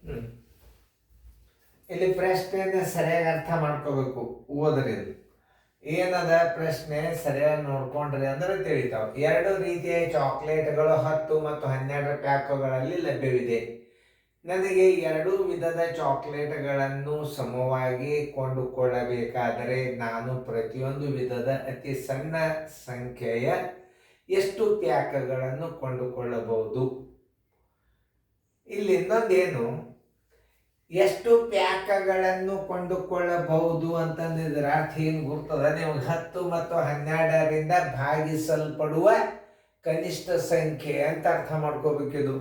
ಹ್ಮ್. ಇಲ್ಲಿ ಪ್ರಶ್ನೆಯನ್ನ ಸರಿಯಾಗಿ ಅರ್ಥ ಮಾಡ್ಕೋಬೇಕು. ಓದ್ರಿ, ಏನದ ಪ್ರಶ್ನೆ ಸರಿಯಾಗಿ ನೋಡ್ಕೊಂಡ್ರಿ ಅಂದ್ರೆ ತಿಳಿತಾವ. 2 ರೀತಿಯ ಚಾಕ್ಲೇಟ್ಗಳು 10 ಮತ್ತು 12 ಪ್ಯಾಕುಗಳಲ್ಲಿ ಲಭ್ಯವಿದೆ. ನನಗೆ 2 ವಿಧದ ಚಾಕ್ಲೇಟ್ಗಳನ್ನು ಸಮವಾಗಿ ಕೊಂಡುಕೊಳ್ಳಬೇಕಾದರೆ ನಾನು ಪ್ರತಿಯೊಂದು ವಿಧದ ಅತಿ ಸಣ್ಣ ಸಂಖ್ಯೆಯ ಎಷ್ಟು ಪ್ಯಾಕುಗಳನ್ನು ಕೊಂಡುಕೊಳ್ಳಬಹುದು? ಇಲ್ಲಿ ಇನ್ನೊಂದೇನು, ಎಷ್ಟು ಪ್ಯಾಕಗಳನ್ನು ಕೊಂಡುಕೊಳ್ಳಬಹುದು ಅಂತಂದಿದ್ರೆ ಅರ್ಥ ಏನು ಗುರ್ತದ ನಿಮ್ಗೆ? 10 ಮತ್ತು 12ರಿಂದ ಭಾಗಿಸಲ್ಪಡುವ ಕನಿಷ್ಠ ಸಂಖ್ಯೆ ಅಂತ ಅರ್ಥ ಮಾಡ್ಕೋಬೇಕಿದು.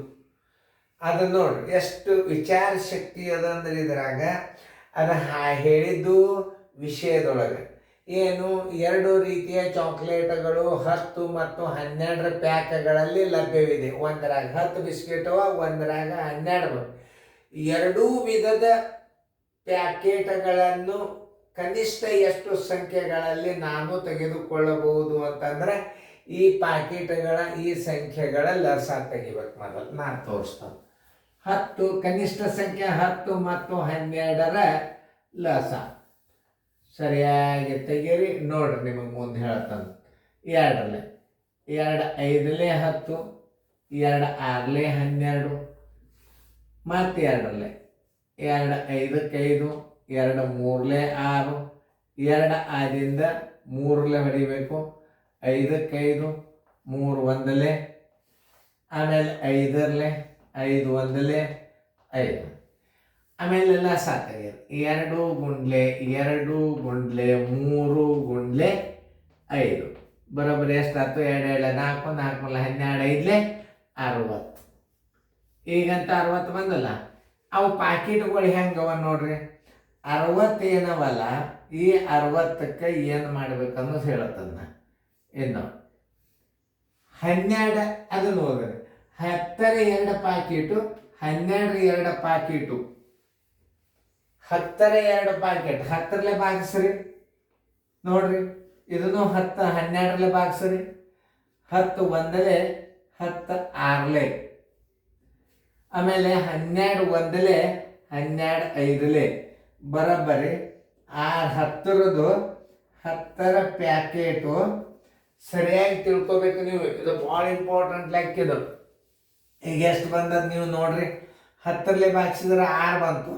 ಅದು ನೋಡ್ರಿ ಎಷ್ಟು ವಿಚಾರ ಶಕ್ತಿ ಅದಂದ್ರೆ ಇದ್ರಾಗ. ಅದು ಹೇಳಿದ್ದು ವಿಷಯದೊಳಗೆ ಏನು, 2 ರೀತಿಯ ಚಾಕ್ಲೇಟ್ಗಳು 10 ಮತ್ತು 12 ಪ್ಯಾಕ್ಗಳಲ್ಲಿ ಲಭ್ಯವಿದೆ. ಒಂದರಾಗ 10 ಬಿಸ್ಕೆಟವ, ಒಂದರಾಗ 12. 2 ವಿಧದ ಪ್ಯಾಕೆಟ್ಗಳನ್ನು ಕನಿಷ್ಠ ಎಷ್ಟು ಸಂಖ್ಯೆಗಳಲ್ಲಿ ನಾನು ತೆಗೆದುಕೊಳ್ಳಬಹುದು ಅಂತಂದ್ರೆ ಈ ಪ್ಯಾಕೆಟ್ಗಳ ಈ ಸಂಖ್ಯೆಗಳ ಲಸ ತೆಗಿಬೇಕು. ಮೊದಲು ನಾನು ತೋರಿಸ್ತೇನೆ. 10 ಕನಿಷ್ಠ ಸಂಖ್ಯೆ 10 ಮತ್ತು 12ರ ಲಸ ಸರಿಯಾಗಿ ತೆಗೀರಿ. ನೋಡ್ರಿ, ನಿಮಗೆ ಮುಂದೆ ಹೇಳ್ತಾನೆ. 2 5 10, 2 6 12, ಮತ್ತು 2 5 5, 2 3 6, 2 ಆದಿಂದ 3 ಹೊಡಿಬೇಕು, 5 5, 3 1, ಆಮೇಲೆ 5 5 1 5, ಆಮೇಲೆ ಲಸ ತೆಗೀರಿ. 2 ಗುಂಡ್ಲೆ 2 ಗುಂಡ್ಲೆ 3 ಗುಂಡ್ಲೆ 5 ಬರೋಬ್ಬರಿ ಎಷ್ಟಾಯ್ತು? 2 2 4, 4 12, 5 60. ಈಗಂತ 60 ಬಂದಲ್ಲ. ಅವು ಪ್ಯಾಕೆಟ್ಗಳು ಹೆಂಗವ ನೋಡ್ರಿ. 60 ಏನವಲ್ಲ, ಈ 60ಕ್ಕೆ ಏನು ಮಾಡ್ಬೇಕನ್ನೋದು ಹೇಳತ್ತನ್ನ. ಇನ್ನು 12 ಅದು ನೋಡ್ರಿ, 10ರ 2 ಪ್ಯಾಕೆಟು, 12ರ 2 ಪ್ಯಾಕೆಟು, 10ರ 2 ಪ್ಯಾಕೆಟ್ 10ರಲ್ಲೇ ಭಾಗಿಸ್ರಿ. ನೋಡ್ರಿ, ಇದನ್ನು 10 12ರಲ್ಲೇ ಭಾಗಿಸ್ರಿ. 10 1, 10 6, ಆಮೇಲೆ 12 1, 12 5 ಬರೋಬ್ಬರಿ 10ರದು 10ರ ಪ್ಯಾಕೆಟು ಸರಿಯಾಗಿ ತಿಳ್ಕೊಬೇಕು ನೀವು. ಇದು ಭಾಳ ಇಂಪಾರ್ಟೆಂಟ್ ಲೆಕ್ಕಿದು. ಈಗ ಎಷ್ಟು ಬಂದದ್ದು ನೀವು ನೋಡ್ರಿ. 10ರಲ್ಲೇ ಭಾಗಿಸಿದ್ರೆ 6 ಬಂತು,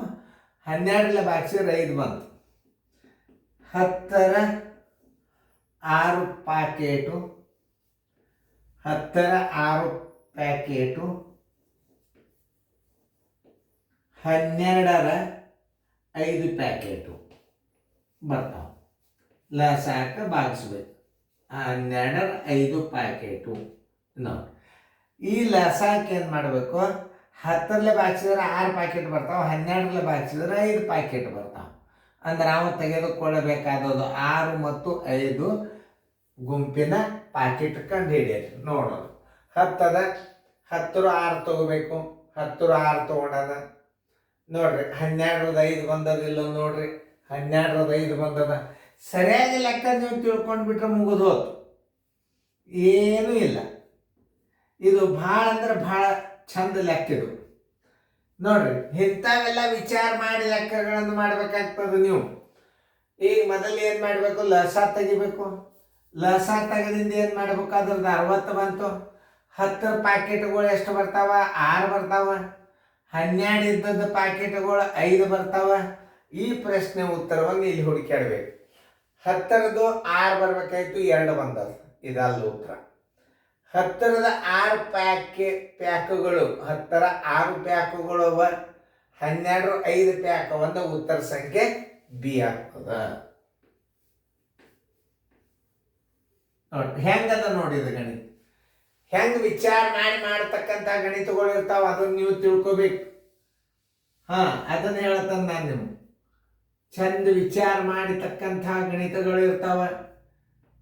12ರಲ್ಲೇ ಭಾಗಿಸಿದ್ರೆ 5 ಬಂತು. 10ರ 6 ಪ್ಯಾಕೆಟು, 10ರ 6 ಪ್ಯಾಕೆಟು 12ರ 5 ಪ್ಯಾಕೆಟು ಬರ್ತಾವೆ. ಲಸಾಕ ಭಾಗಿಸ್ಬೇಕು. 12ರ 5 ಪ್ಯಾಕೆಟು. ನೋಡಿ, ಈ ಲಸಾಕ ಏನು ಮಾಡಬೇಕು? 10ರಲ್ಲೇ ಭಾಗಿಸಿದ್ರೆ 6 ಪ್ಯಾಕೆಟ್ ಬರ್ತಾವೆ, 12ರಲ್ಲೇ ಭಾಗಿಸಿದ್ರೆ 5 ಪ್ಯಾಕೆಟ್ ಬರ್ತಾವೆ. ಅಂದ್ರೆ ನಾವು ತೆಗೆದುಕೊಳ್ಳಬೇಕಾದದ್ದು 6 ಮತ್ತು 5 ಗುಂಪಿನ ಪ್ಯಾಕೆಟ್ ಕಂಡು ಹಿಡಿಯಿರಿ. ನೋಡೋದು 10 10ರ 6 ತಗೋಬೇಕು. 10ರ 6 ತೊಗೊಂಡದ ನೋಡ್ರಿ. 12ರದ 5 ಬಂದದಿಲ್ಲ ನೋಡ್ರಿ. 12ರದ 5 ಬಂದದ. ಸರಿಯಾಗಿ ಲೆಕ್ಕ ನೀವು ತಿಳ್ಕೊಂಡ್ಬಿಟ್ರೆ ಮುಗಿದು ಹೋತು, ಏನೂ ಇಲ್ಲ. ಇದು ಭಾಳ ಅಂದ್ರೆ ಭಾಳ ಚಂದ ಲೆಕ್ಕಿದು. ನೋಡ್ರಿ, ಇಂಥವೆಲ್ಲ ವಿಚಾರ ಮಾಡಿ ಲೆಕ್ಕಗಳನ್ನು ಮಾಡ್ಬೇಕಾಗ್ತದೆ ನೀವು. ಈಗ ಮೊದಲು ಏನು ಮಾಡಬೇಕು? ಲಸ ತೆಗಿಬೇಕು. ಲಸ ತೆಗೆದಿಂದ ಏನು ಮಾಡ್ಬೇಕು? ಅದ್ರದ್ದು 60 ಬಂತು. 10ರ ಪ್ಯಾಕೆಟ್ಗಳು ಎಷ್ಟು ಬರ್ತಾವ? 6 ಬರ್ತಾವ. 12 ಇದ್ದದ್ದು ಪ್ಯಾಕೆಟ್ಗಳು 5 ಬರ್ತಾವ. ಈ ಪ್ರಶ್ನೆ ಉತ್ತರವನ್ನು ಇಲ್ಲಿ ಹುಡುಕಾಡ್ಬೇಕು. 10ರದು 6 ಬರ್ಬೇಕಾಯ್ತು, 2 ಬಂದದ. ಇದಲ್ಲ ಉತ್ತರ. 10ರದ 6 ಪ್ಯಾಕುಗಳು 10ರ 6 ಪ್ಯಾಕುಗಳು ಅವ. 12ರ 5 ಪ್ಯಾಕ್ ಅವಂದ ಉತ್ತರ ಸಂಖ್ಯೆ ಬಿ ಆಗ್ತದ. ನೋಡಿ ಹೆಂಗದ ನೋಡಿದ ಗಣಿತ. ಹೆಂಗ್ ವಿಚಾರ ಮಾಡಿ ಮಾಡತಕ್ಕಂಥ ಗಣಿತಗಳು ಇರ್ತಾವ, ಅದನ್ನ ನೀವು ತಿಳ್ಕೊಬೇಕು. ಅದನ್ನ ಹೇಳತ್ತಂದ ನಾನು ನಿಮ್ಗೆ. ಚಂದ ವಿಚಾರ ಮಾಡಿತಕ್ಕಂಥ ಗಣಿತಗಳು ಇರ್ತಾವ.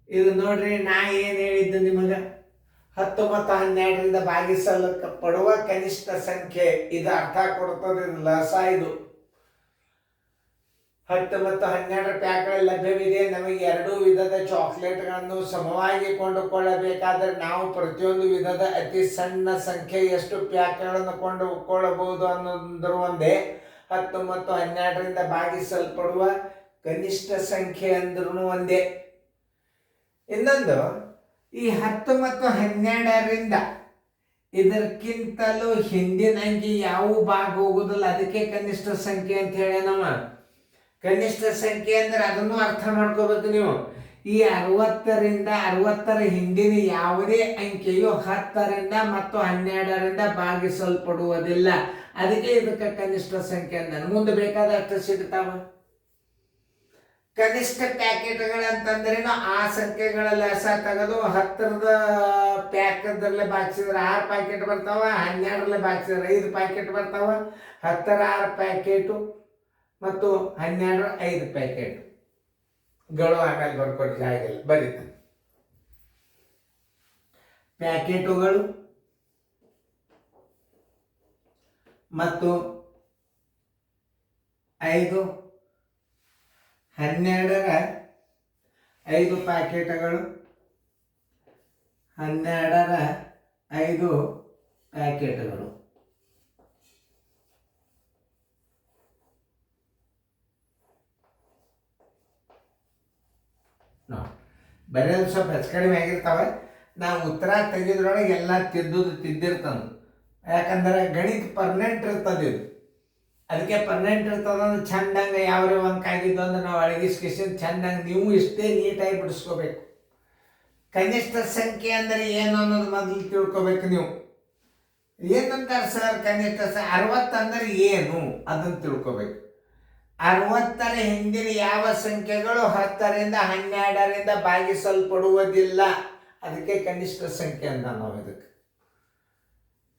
ಇದು ನೋಡ್ರಿ, ನಾ ಏನು ಹೇಳಿದ್ದು ನಿಮಗೆ? 10 ಮತ್ತು 12ರಿಂದ ಭಾಗಿಸಲ್ಪಡುವ ಕನಿಷ್ಠ ಸಂಖ್ಯೆ. ಇದು ಅರ್ಥ ಕೊಡ್ತದೆ. ಇದು ಲಸ. ಇದು 10 ಮತ್ತು 12 ಪ್ಯಾಕ್ಗಳು ಲಭ್ಯವಿದೆ. ನಮಗೆ 2 ವಿಧದ ಚಾಕ್ಲೇಟ್ಗಳನ್ನು ಸಮವಾಗಿ ಕೊಂಡುಕೊಳ್ಳಬೇಕಾದರೆ ನಾವು ಪ್ರತಿಯೊಂದು ವಿಧದ ಅತಿ ಸಣ್ಣ ಸಂಖ್ಯೆ ಎಷ್ಟು ಪ್ಯಾಕ್ಗಳನ್ನು ಕೊಂಡುಕೊಳ್ಳಬಹುದು ಅನ್ನೋದ್ರ ಒಂದೇ. 10 ಮತ್ತು 12ರಿಂದ ಭಾಗಿಸಲ್ಪಡುವ ಕನಿಷ್ಠ ಸಂಖ್ಯೆ ಅಂದ್ರೂ ಒಂದೇ. ಇನ್ನೊಂದು, ಈ 10 ಮತ್ತು 12ರಿಂದ ಇದಕ್ಕಿಂತಲೂ ಹಿಂದಿನ ಅಂಕಿ ಯಾವ ಭಾಗ ಹೋಗುದಿಲ್ಲ, ಅದಕ್ಕೆ ಕನಿಷ್ಠ ಸಂಖ್ಯೆ ಅಂತ ಹೇಳಿ ನಮ್ಮ ಕನಿಷ್ಠ ಸಂಖ್ಯೆ ಅಂದ್ರೆ ಅದನ್ನು ಅರ್ಥ ಮಾಡ್ಕೋಬೇಕು ನೀವು. ಈ 60ರಿಂದ 60ರ ಹಿಂದಿನ ಯಾವುದೇ ಅಂಕೆಯು 10ರಿಂದ ಮತ್ತು 12ರಿಂದ ಭಾಗಿಸಲ್ಪಡುವುದಿಲ್ಲ. ಅದಕ್ಕೆ ಇದಕ್ಕೆ ಕನಿಷ್ಠ ಸಂಖ್ಯೆ ಅಂದ. ಮುಂದೆ ಬೇಕಾದಷ್ಟು ಸಿಗ್ತಾವ. ಕನಿಷ್ಠ ಪ್ಯಾಕೆಟ್ಗಳಂತಂದ್ರೇನು, ಆ ಸಂಖ್ಯೆಗಳ ಲೆಸ ತೆಗೆದು 10ರದ ಪ್ಯಾಕದಲ್ಲೇ ಬಾಗಿಸಿದ್ರೆ 6 ಪ್ಯಾಕೆಟ್ ಬರ್ತಾವ, 12ರಲ್ಲಿ ಬಾಗಿಸಿದ್ರೆ 5 ಪ್ಯಾಕೆಟ್ ಬರ್ತಾವ. 10ರ 6 ಪ್ಯಾಕೆಟು ಮತ್ತು 12ರ 5 ಪ್ಯಾಕೆಟ್ಗಳು ಆಮೇಲೆ ಬರ್ಕೊಟ್ಟು ಜಾಗಿಲ್ಲ ಬರೀತಾನೆ. ಪ್ಯಾಕೆಟುಗಳು ಮತ್ತು 5 12ರ 5 ಪ್ಯಾಕೆಟ್ಗಳು, 12ರ 5 ಪ್ಯಾಕೆಟ್ಗಳು. ಬರೆಯೋದು ಸ್ವಲ್ಪ ಹೆಚ್ಚು ಕಡಿಮೆ ಆಗಿರ್ತಾವೆ. ನಾವು ಉತ್ತರ ತೆಗೆದ್ರೊಳಗೆ ಎಲ್ಲ ತಿದ್ದಿರ್ತಾನೆ. ಯಾಕಂದ್ರೆ ಗಣಿತ ಪರ್ಮನೆಂಟ್ ಇರ್ತದೆ ಇದು. ಅದಕ್ಕೆ ಪರ್ಮನೆಂಟ್ ಇರ್ತದಂದ್ರೆ ಚಂದಂಗೆ ಯಾವ್ರೇ ಅಂಕ ಆಗಿದ್ದು ಅಂದ್ರೆ ನಾವು ಅಳಗಿಸ್ಕೇಶನ್ ಚಂದಂಗೆ ನೀವು ಇಷ್ಟೇ ನೀಟಾಗಿ ಬಿಡಿಸ್ಕೋಬೇಕು. ಕನಿಷ್ಠ ಸಂಖ್ಯೆ ಅಂದರೆ ಏನು ಅನ್ನೋದು ಮೊದಲು ತಿಳ್ಕೊಬೇಕು ನೀವು. ಏನಂತಾರೆ ಸರ್ ಕನಿಷ್ಠ 60 ಅಂದರೆ ಏನು ಅದನ್ನು ತಿಳ್ಕೊಬೇಕು. 60ರ ಹಿಂದಿನ ಯಾವ ಸಂಖ್ಯೆಗಳು 10ರಿಂದ 12ರಿಂದ ಭಾಗಿಸಲ್ಪಡುವುದಿಲ್ಲ, ಅದಕ್ಕೆ ಕನಿಷ್ಠ ಸಂಖ್ಯೆ ಅಂತ ನಾವು. ಇದಕ್ಕೆ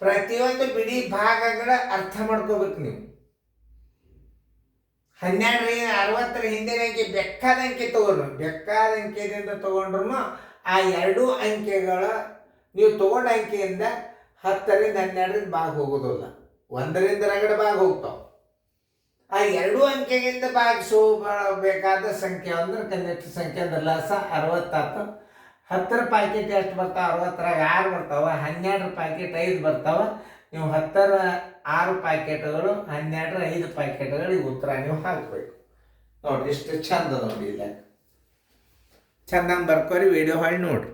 ಪ್ರತಿಯೊಂದು ಬಿಡಿ ಭಾಗಗಳ ಅರ್ಥ ಮಾಡ್ಕೋಬೇಕು ನೀವು. 60ರ ಹಿಂದಿನ ಅಂಕೆ ಬೇಕಾದ ಅಂಕೆ ತಗೊಂಡ್ರು, ಬೇಕಾದ ಅಂಕೆಯಿಂದ ತಗೊಂಡ್ರು ಆ 2 ಅಂಕೆಗಳ ನೀವು ತಗೊಂಡ ಅಂಕೆಯಿಂದ 10ರಿಂದ 12ರಿಂದ ಭಾಗ ಹೋಗೋದಿಲ್ಲ, 1ರಿಂದ ರಗಡೆ ಭಾಗ ಹೋಗ್ತಾವ. ಆ 2 ಅಂಕೆಗಿಂತ ಭಾಗಿಸಬೇಕಾದ ಸಂಖ್ಯೆ ಅಂದ್ರೆ ಕನಿಷ್ಠ ಸಂಖ್ಯೆ ಅಂದ್ರೆ ಲಸ 60 ಆಯ್ತು. 10ರ ಪ್ಯಾಕೆಟ್ ಎಷ್ಟು ಬರ್ತಾವ? 60ರಾಗ 6 ಬರ್ತಾವ. 12ರ ಪ್ಯಾಕೆಟ್ 5 ಬರ್ತಾವ. ನೀವು 10ರ 6 ಪ್ಯಾಕೆಟ್ಗಳು, 12ರ 5 ಪ್ಯಾಕೆಟ್ಗಳಿಗೆ ಉತ್ತರ ನೀವು ಹಾಕಬೇಕು. ನೋಡ್ರಿ ಇಷ್ಟು ಚಂದ ನೋಡಿ. ಇಲ್ಲ ಚಂದಂಗೆ ಬರ್ಕೋರಿ, ವಿಡಿಯೋ ಹಾಳಿ ನೋಡ್ರಿ.